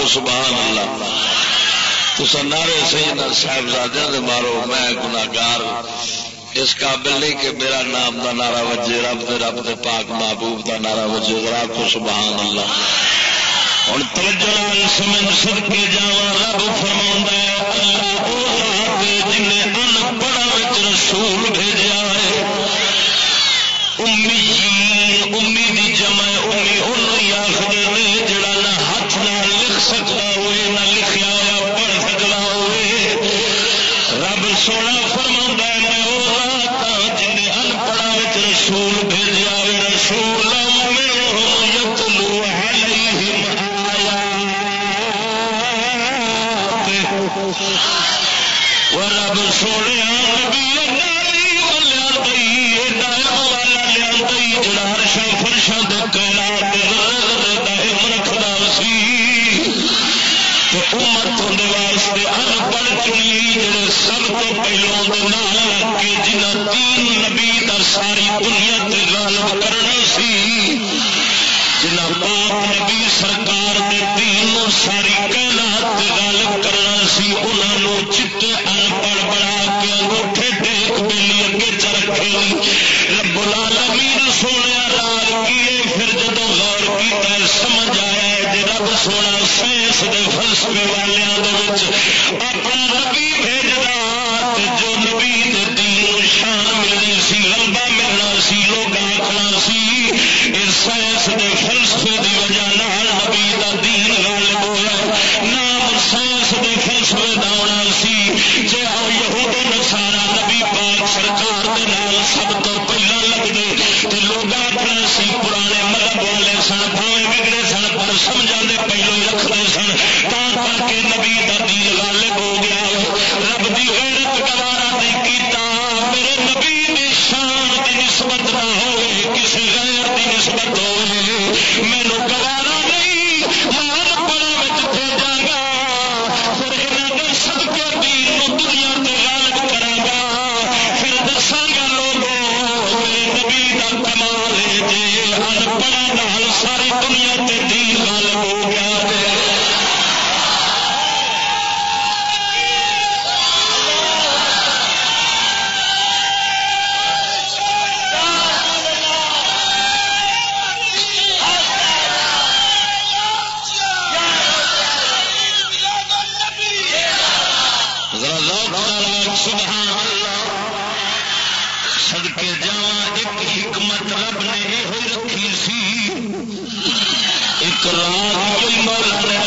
آخو سبحان اللہ. تسا نعرے سیدنا صاحبزادیاں دے مارو. میں گناہگار اس قابل نہیں کہ میرا نام دا نعرہ وجے، رب دے پاک محبوب دا نعرہ وجے. آخو سبحان اللہ. ہوں توجہ نال سمجھ صدقے جاواں. رب فرماوندا ہے اللہ او ذات جنہیں ان پڑھاں رسول بھیجا ہے. امی دی جمع امی انہوں آخر نے جڑا نہ ہاتھ نہ لکھ سکتا ہوئے نہ لکھیا ہوا پڑھ سکتا ہوئے. رب سونا فرماوندا ہے میں او ذات ہاں جنہیں ان پڑھاں رسول بھیجا ہے. رسول منہم یتلو علیہم رب سونے نبی لیا جڑا ہرشا فرشا کائنات رکھدا سی امت ہونے واسطے ان پڑھ چنی جڑے سب تو پہلوں نال لگ کے جنہ دین نبی دا ساری دنیا تے غالب کرنا سی. جنہ پاک نبی سرکار دے دین نو ساری کائنات تے غالب کرنا سی. انہاں نو چٹے ان پڑھ بنا کے انگوٹھے ٹیک بیلی اگے چ رکھے. رب العالمین سونے رال کیے پھر جدو غور کیتا سمجھ آیا ہے جی رب سونا سائنس دے فلسفے والیاں دے وچ اپنا نبی بھیجدا تے جو نبی دے دین نو شان ملنی سی لمبا ملنا سی لوگ آکھنا سی اس سائنس دے فلسفے دی وجہ نال نبی دا دین غالب ہویا. نام سائنس دے فلسفے دا ہونا سی جے یہود نصارا نبی پاک سرکار دے نال سب تو پہلا لگدے تے لوگ آکھنا سی پرانے مذہب والے سن بھاویں بگڑے سن پر سمجھا دے پہلو ہی رکھدے سن تاں کر کے نبی دا دین غالب ہو گیا. رب دی غیرت گوارا نہیں کیتا میرے نبی دی شان دی نسبت نہ ہوئے کسی غیر دی نسبت ہوئے مینوں گوارا نہیں مان پڑا بھیجاں گا پھر انہاں دے صدقے دین نو دنیا تے غالب کراں گا. پھر دساں گا لوگوں میرے نبی دا کمال ہے جے ان پڑھا نال ساری دنیا تے دین غالب ہو گیا. سبحان اللہ. صدقے جاواں ایک حکمت رب نے یہ ہوئی رکھی سی. ایک رات کوئی مولا نے